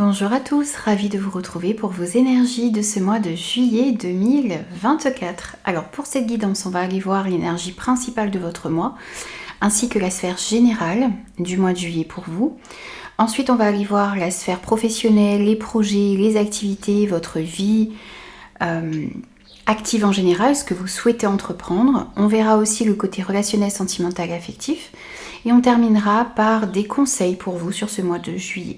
Bonjour à tous, ravie de vous retrouver pour vos énergies de ce mois de juillet 2024. Alors pour cette guidance, on va aller voir l'énergie principale de votre mois, ainsi que la sphère générale du mois de juillet pour vous. Ensuite, on va aller voir la sphère professionnelle, les projets, les activités, votre vie active en général, ce que vous souhaitez entreprendre. On verra aussi le côté relationnel, sentimental, affectif. Et on terminera par des conseils pour vous sur ce mois de juillet.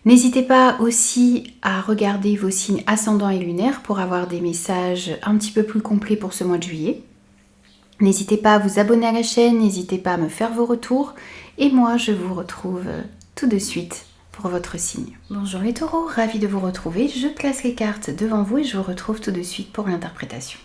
N'hésitez pas aussi à regarder vos signes ascendants et lunaires pour avoir des messages un petit peu plus complets pour ce mois de juillet. N'hésitez pas à vous abonner à la chaîne, n'hésitez pas à me faire vos retours. Et moi, je vous retrouve tout de suite pour votre signe. Bonjour les taureaux, ravie de vous retrouver. Je place les cartes devant vous et je vous retrouve tout de suite pour l'interprétation.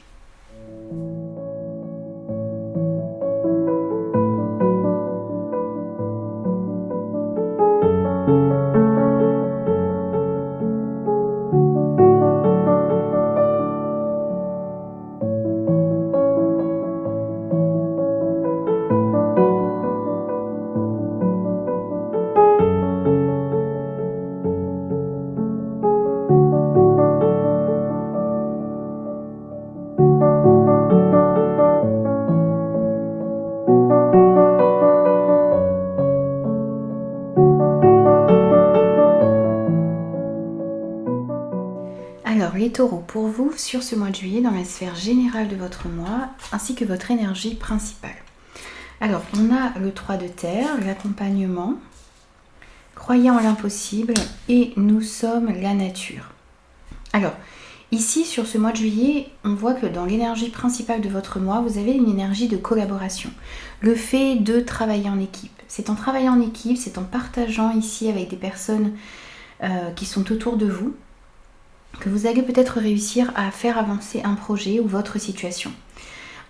Alors les taureaux, pour vous, sur ce mois de juillet, dans la sphère générale de votre mois, ainsi que votre énergie principale. Alors, on a le 3 de terre, l'accompagnement, croyez en l'impossible et nous sommes la nature. Alors, ici, sur ce mois de juillet, on voit que dans l'énergie principale de votre mois, vous avez une énergie de collaboration. Le fait de travailler en équipe. C'est en travaillant en équipe, c'est en partageant ici avec des personnes qui sont autour de vous, que vous allez peut-être réussir à faire avancer un projet ou votre situation.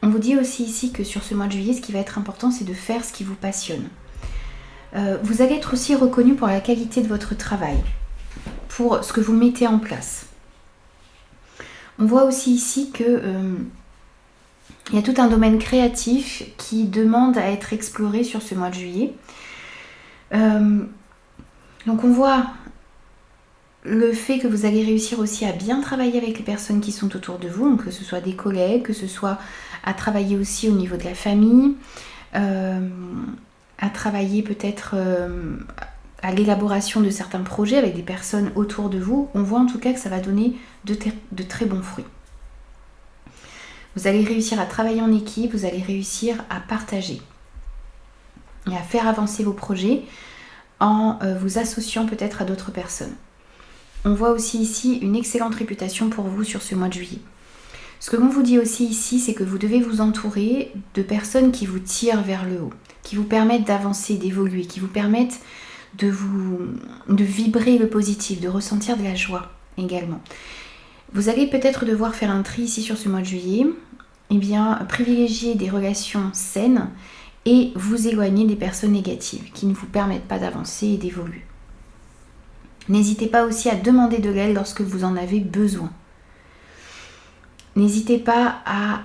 On vous dit aussi ici que sur ce mois de juillet, ce qui va être important, c'est de faire ce qui vous passionne. Vous allez être aussi reconnu pour la qualité de votre travail, pour ce que vous mettez en place. On voit aussi ici que il y a tout un domaine créatif qui demande à être exploré sur ce mois de juillet. Donc on voit le fait que vous allez réussir aussi à bien travailler avec les personnes qui sont autour de vous, que ce soit des collègues, que ce soit à travailler aussi au niveau de la famille, à travailler peut-être à l'élaboration de certains projets avec des personnes autour de vous. On voit en tout cas que ça va donner de très bons fruits. Vous allez réussir à travailler en équipe, vous allez réussir à partager et à faire avancer vos projets en vous associant peut-être à d'autres personnes. On voit aussi ici une excellente réputation pour vous sur ce mois de juillet. Ce que l'on vous dit aussi ici, c'est que vous devez vous entourer de personnes qui vous tirent vers le haut, qui vous permettent d'avancer, d'évoluer, qui vous permettent de vibrer le positif, de ressentir de la joie également. Vous allez peut-être devoir faire un tri ici sur ce mois de juillet, et bien privilégier des relations saines et vous éloigner des personnes négatives qui ne vous permettent pas d'avancer et d'évoluer. N'hésitez pas aussi à demander de l'aide lorsque vous en avez besoin. N'hésitez pas à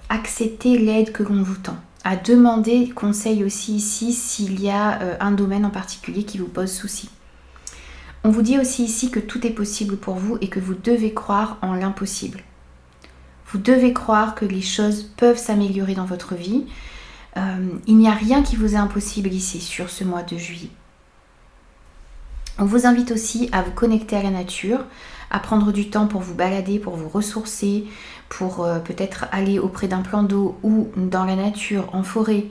accepter l'aide que l'on vous tend, à demander conseil aussi ici s'il y a un domaine en particulier qui vous pose souci. On vous dit aussi ici que tout est possible pour vous et que vous devez croire en l'impossible. Vous devez croire que les choses peuvent s'améliorer dans votre vie. Il n'y a rien qui vous est impossible ici sur ce mois de juillet. On vous invite aussi à vous connecter à la nature, à prendre du temps pour vous balader, pour vous ressourcer, pour peut-être aller auprès d'un plan d'eau ou dans la nature, en forêt.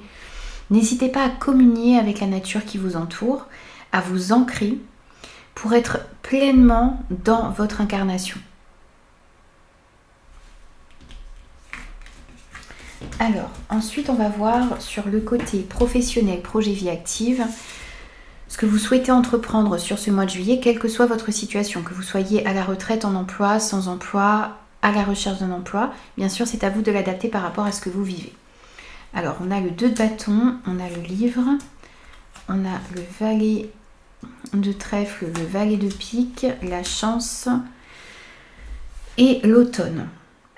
N'hésitez pas à communier avec la nature qui vous entoure, à vous ancrer pour être pleinement dans votre incarnation. Alors, ensuite on va voir sur le côté professionnel, projet vie active, ce que vous souhaitez entreprendre sur ce mois de juillet, quelle que soit votre situation, que vous soyez à la retraite, en emploi, sans emploi, à la recherche d'un emploi, bien sûr c'est à vous de l'adapter par rapport à ce que vous vivez. Alors on a le 2 de bâton, on a le livre, on a le valet de trèfle, le valet de pique, la chance et l'automne.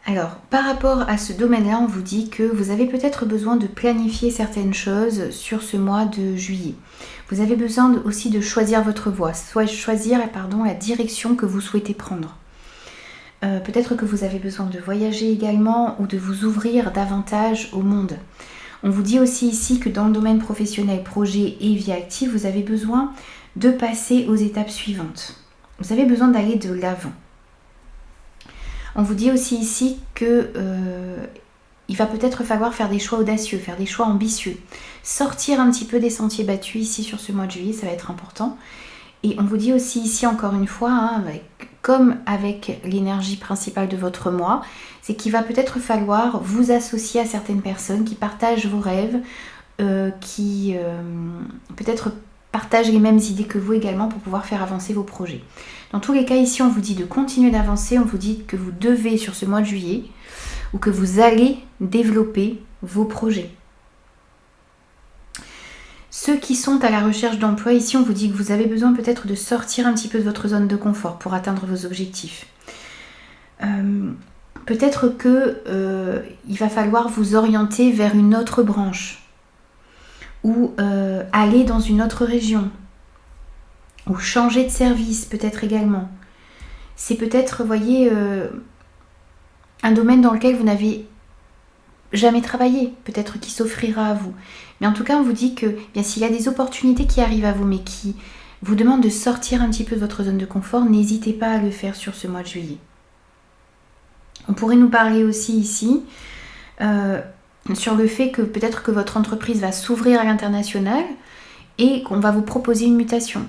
Alors, par rapport à ce domaine-là, on vous dit que vous avez peut-être besoin de planifier certaines choses sur ce mois de juillet. Vous avez besoin aussi de choisir votre voie, soit choisir la direction que vous souhaitez prendre. Peut-être que vous avez besoin de voyager également ou de vous ouvrir davantage au monde. On vous dit aussi ici que dans le domaine professionnel, projet et vie active, vous avez besoin de passer aux étapes suivantes. Vous avez besoin d'aller de l'avant. On vous dit aussi ici que il va peut-être falloir faire des choix audacieux, faire des choix ambitieux. Sortir un petit peu des sentiers battus ici sur ce mois de juillet, ça va être important. Et on vous dit aussi ici encore une fois, comme avec l'énergie principale de votre mois, c'est qu'il va peut-être falloir vous associer à certaines personnes qui partagent vos rêves, qui peut-être partagent les mêmes idées que vous également pour pouvoir faire avancer vos projets. Dans tous les cas, ici, on vous dit de continuer d'avancer, on vous dit que vous devez, sur ce mois de juillet, ou que vous allez développer vos projets. Ceux qui sont à la recherche d'emploi, ici, on vous dit que vous avez besoin peut-être de sortir un petit peu de votre zone de confort pour atteindre vos objectifs. Peut-être qu'il va falloir vous orienter vers une autre branche ou aller dans une autre région ou changer de service peut-être également. C'est peut-être, vous voyez, un domaine dans lequel vous n'avez jamais travaillé, peut-être qui s'offrira à vous. Mais en tout cas, on vous dit que bien s'il y a des opportunités qui arrivent à vous, mais qui vous demandent de sortir un petit peu de votre zone de confort, n'hésitez pas à le faire sur ce mois de juillet. On pourrait nous parler aussi ici sur le fait que peut-être que votre entreprise va s'ouvrir à l'international et qu'on va vous proposer une mutation.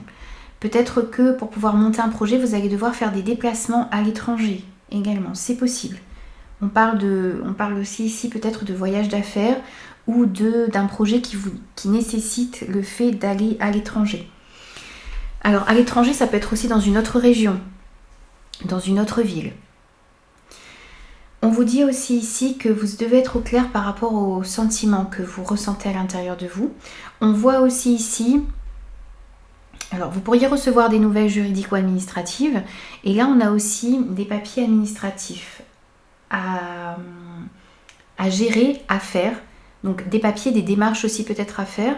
Peut-être que pour pouvoir monter un projet, vous allez devoir faire des déplacements à l'étranger également, c'est possible. On parle aussi ici peut-être de voyage d'affaires ou d'un projet qui nécessite le fait d'aller à l'étranger. Alors à l'étranger, ça peut être aussi dans une autre région, dans une autre ville. On vous dit aussi ici que vous devez être au clair par rapport aux sentiments que vous ressentez à l'intérieur de vous. On voit aussi ici, alors vous pourriez recevoir des nouvelles juridiques ou administratives, et là on a aussi des papiers administratifs à gérer, à faire. Donc des papiers, des démarches aussi peut-être à faire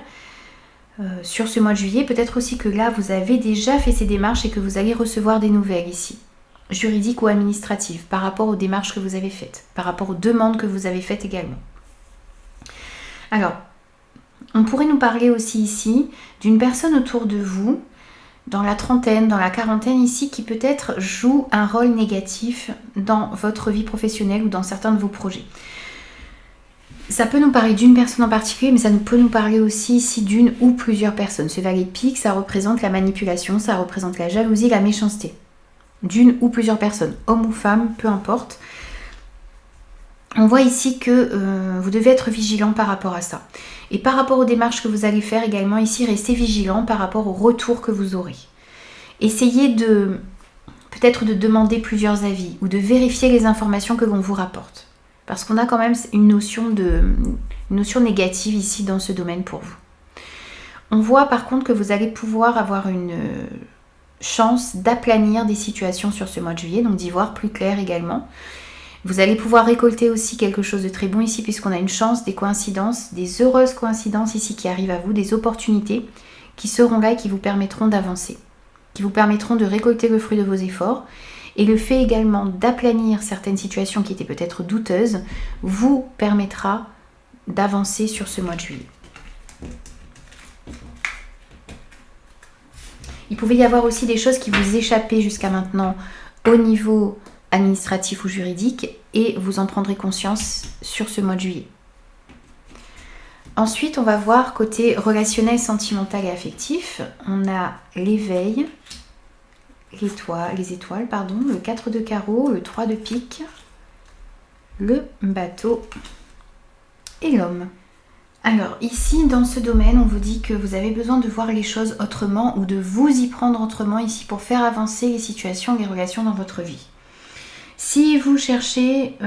sur ce mois de juillet. Peut-être aussi que là vous avez déjà fait ces démarches et que vous allez recevoir des nouvelles ici, juridiques ou administratives, par rapport aux démarches que vous avez faites, par rapport aux demandes que vous avez faites également. Alors, on pourrait nous parler aussi ici d'une personne autour de vous, dans la trentaine, dans la quarantaine ici, qui peut-être joue un rôle négatif dans votre vie professionnelle ou dans certains de vos projets. Ça peut nous parler d'une personne en particulier, mais ça peut nous parler aussi ici d'une ou plusieurs personnes. Ce valet de pique, ça représente la manipulation, ça représente la jalousie, la méchanceté. D'une ou plusieurs personnes, homme ou femme, peu importe. On voit ici que vous devez être vigilant par rapport à ça. Et par rapport aux démarches que vous allez faire également ici, restez vigilant par rapport au retour que vous aurez. Essayez peut-être de demander plusieurs avis ou de vérifier les informations que l'on vous rapporte. Parce qu'on a quand même une notion négative ici dans ce domaine pour vous. On voit par contre que vous allez pouvoir avoir une chance d'aplanir des situations sur ce mois de juillet, donc d'y voir plus clair également. Vous allez pouvoir récolter aussi quelque chose de très bon ici, puisqu'on a une chance, des coïncidences, des heureuses coïncidences ici qui arrivent à vous, des opportunités qui seront là et qui vous permettront d'avancer, qui vous permettront de récolter le fruit de vos efforts. Et le fait également d'aplanir certaines situations qui étaient peut-être douteuses vous permettra d'avancer sur ce mois de juillet. Il pouvait y avoir aussi des choses qui vous échappaient jusqu'à maintenant au niveau administratif ou juridique et vous en prendrez conscience sur ce mois de juillet. Ensuite, on va voir côté relationnel, sentimental et affectif. On a l'éveil, les étoiles, le 4 de carreau, le 3 de pique, le bateau et l'homme. Alors ici, dans ce domaine, on vous dit que vous avez besoin de voir les choses autrement ou de vous y prendre autrement ici pour faire avancer les situations, les relations dans votre vie. Si vous cherchez,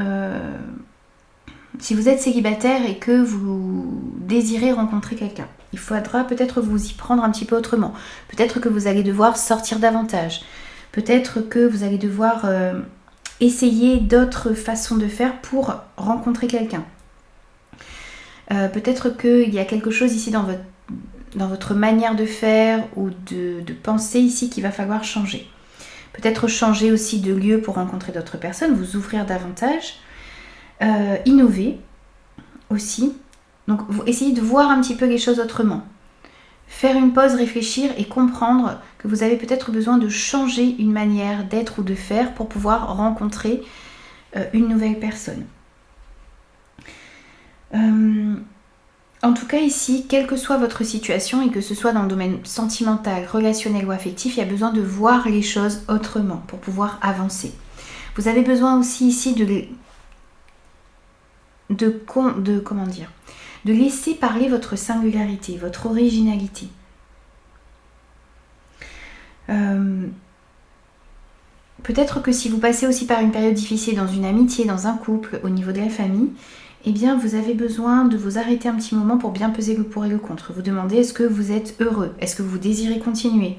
si vous êtes célibataire et que vous désirez rencontrer quelqu'un, il faudra peut-être vous y prendre un petit peu autrement. Peut-être que vous allez devoir sortir davantage. Peut-être que vous allez devoir essayer d'autres façons de faire pour rencontrer quelqu'un. Peut-être qu'il y a quelque chose ici dans votre manière de faire ou de penser ici qu'il va falloir changer. Peut-être changer aussi de lieu pour rencontrer d'autres personnes, vous ouvrir davantage, innover aussi. Donc essayez de voir un petit peu les choses autrement. Faire une pause, réfléchir et comprendre que vous avez peut-être besoin de changer une manière d'être ou de faire pour pouvoir rencontrer une nouvelle personne. En tout cas ici, quelle que soit votre situation et que ce soit dans le domaine sentimental, relationnel ou affectif, il y a besoin de voir les choses autrement pour pouvoir avancer. Vous avez besoin aussi ici de laisser parler votre singularité, votre originalité. Peut-être que si vous passez aussi par une période difficile dans une amitié, dans un couple, au niveau de la famille, eh bien vous avez besoin de vous arrêter un petit moment pour bien peser le pour et le contre. Vous demandez est-ce que vous êtes heureux? Est-ce que vous désirez continuer?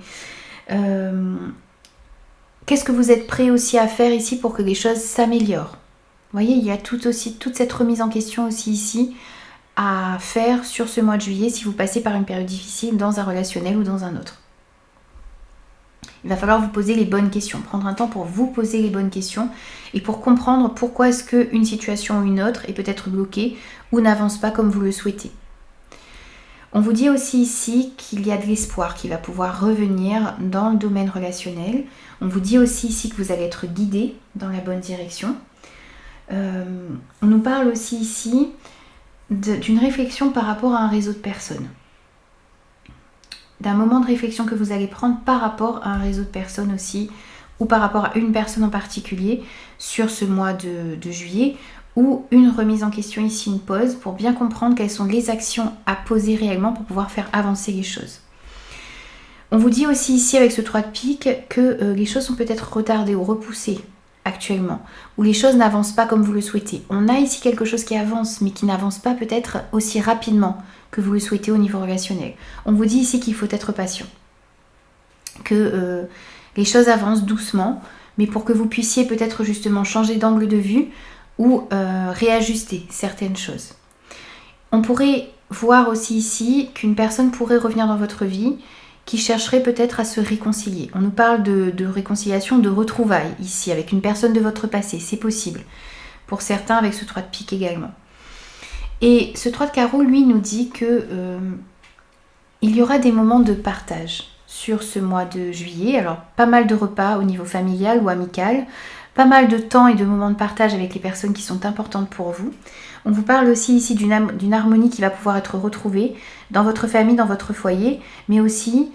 Qu'est-ce que vous êtes prêt aussi à faire ici pour que les choses s'améliorent? Vous voyez, il y a toute cette remise en question aussi ici à faire sur ce mois de juillet si vous passez par une période difficile dans un relationnel ou dans un autre. Il va falloir vous poser les bonnes questions, prendre un temps pour vous poser les bonnes questions et pour comprendre pourquoi est-ce qu'une situation ou une autre est peut-être bloquée ou n'avance pas comme vous le souhaitez. On vous dit aussi ici qu'il y a de l'espoir qui va pouvoir revenir dans le domaine relationnel. On vous dit aussi ici que vous allez être guidé dans la bonne direction. On nous parle aussi ici d'une réflexion par rapport à un réseau de personnes. D'un moment de réflexion que vous allez prendre par rapport à un réseau de personnes aussi, ou par rapport à une personne en particulier sur ce mois de juillet, ou une remise en question ici, une pause, pour bien comprendre quelles sont les actions à poser réellement pour pouvoir faire avancer les choses. On vous dit aussi ici avec ce 3 de pique que les choses sont peut-être retardées ou repoussées actuellement, où les choses n'avancent pas comme vous le souhaitez. On a ici quelque chose qui avance, mais qui n'avance pas peut-être aussi rapidement que vous le souhaitez au niveau relationnel. On vous dit ici qu'il faut être patient, que les choses avancent doucement, mais pour que vous puissiez peut-être justement changer d'angle de vue ou réajuster certaines choses. On pourrait voir aussi ici qu'une personne pourrait revenir dans votre vie qui chercherait peut-être à se réconcilier. On nous parle de réconciliation, de retrouvailles ici avec une personne de votre passé, c'est possible. Pour certains avec ce 3 de pique également. Et ce 3 de carreau, lui, nous dit que il y aura des moments de partage sur ce mois de juillet. Alors, pas mal de repas au niveau familial ou amical, pas mal de temps et de moments de partage avec les personnes qui sont importantes pour vous. On vous parle aussi ici d'une harmonie qui va pouvoir être retrouvée dans votre famille, dans votre foyer, mais aussi,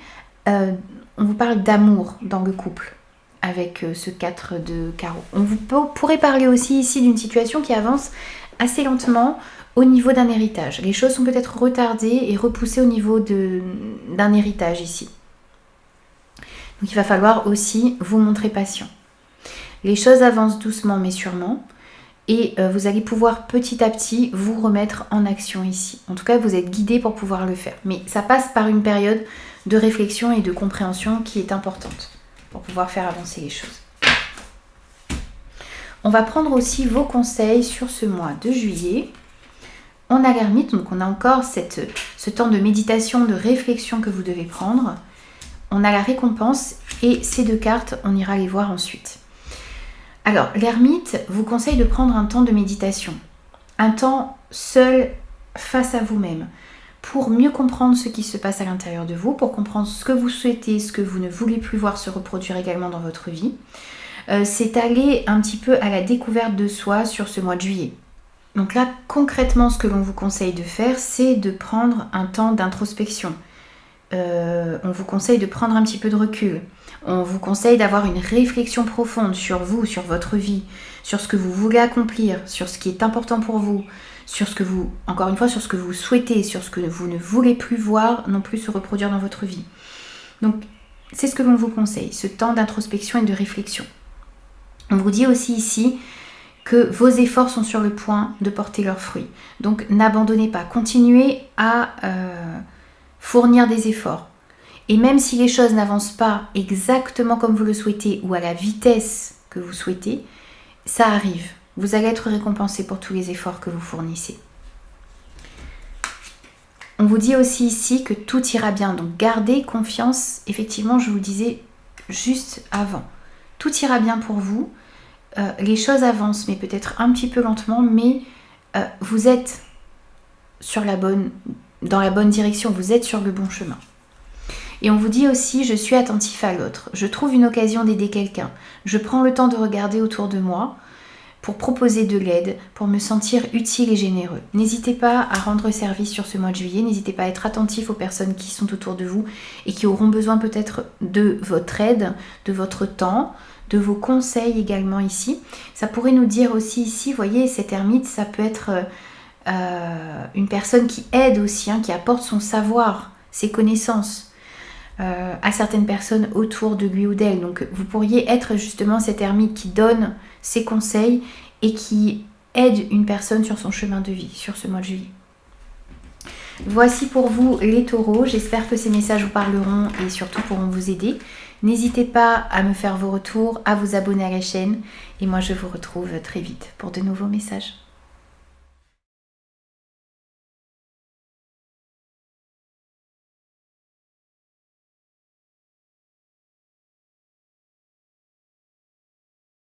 on vous parle d'amour dans le couple avec ce 4 de carreau. On vous pourrait parler aussi ici d'une situation qui avance assez lentement au niveau d'un héritage. Les choses sont peut-être retardées et repoussées au niveau d'un héritage ici. Donc il va falloir aussi vous montrer patient. Les choses avancent doucement mais sûrement et vous allez pouvoir petit à petit vous remettre en action ici. En tout cas, vous êtes guidé pour pouvoir le faire. Mais ça passe par une période de réflexion et de compréhension qui est importante pour pouvoir faire avancer les choses. On va prendre aussi vos conseils sur ce mois de juillet. On a l'ermite, donc on a encore ce temps de méditation, de réflexion que vous devez prendre. On a la récompense et ces 2 cartes, on ira les voir ensuite. Alors, l'ermite vous conseille de prendre un temps de méditation, un temps seul face à vous-même, pour mieux comprendre ce qui se passe à l'intérieur de vous, pour comprendre ce que vous souhaitez, ce que vous ne voulez plus voir se reproduire également dans votre vie. C'est aller un petit peu à la découverte de soi sur ce mois de juillet. Donc là, concrètement, ce que l'on vous conseille de faire, c'est de prendre un temps d'introspection. On vous conseille de prendre un petit peu de recul. On vous conseille d'avoir une réflexion profonde sur vous, sur votre vie, sur ce que vous voulez accomplir, sur ce qui est important pour vous, sur ce que vous, encore une fois, sur ce que vous souhaitez, sur ce que vous ne voulez plus voir non plus se reproduire dans votre vie. Donc, c'est ce que l'on vous conseille, ce temps d'introspection et de réflexion. On vous dit aussi ici que vos efforts sont sur le point de porter leurs fruits. Donc n'abandonnez pas, continuez à fournir des efforts. Et même si les choses n'avancent pas exactement comme vous le souhaitez ou à la vitesse que vous souhaitez, ça arrive. Vous allez être récompensé pour tous les efforts que vous fournissez. On vous dit aussi ici que tout ira bien. Donc gardez confiance. Effectivement, je vous le disais juste avant. Tout ira bien pour vous. Les choses avancent, mais peut-être un petit peu lentement. Mais vous êtes dans la bonne direction. Vous êtes sur le bon chemin. Et on vous dit aussi, je suis attentif à l'autre. Je trouve une occasion d'aider quelqu'un. Je prends le temps de regarder autour de moi pour proposer de l'aide, pour me sentir utile et généreux. N'hésitez pas à rendre service sur ce mois de juillet. N'hésitez pas à être attentif aux personnes qui sont autour de vous et qui auront besoin peut-être de votre aide, de votre temps, de vos conseils également ici. Ça pourrait nous dire aussi ici, vous voyez, cet ermite, ça peut être une personne qui aide aussi, qui apporte son savoir, ses connaissances à certaines personnes autour de lui ou d'elle. Donc vous pourriez être justement cet ermite qui donne ses conseils et qui aide une personne sur son chemin de vie, sur ce mois de juillet. Voici pour vous les taureaux. J'espère que ces messages vous parleront et surtout pourront vous aider. N'hésitez pas à me faire vos retours, à vous abonner à la chaîne et moi je vous retrouve très vite pour de nouveaux messages.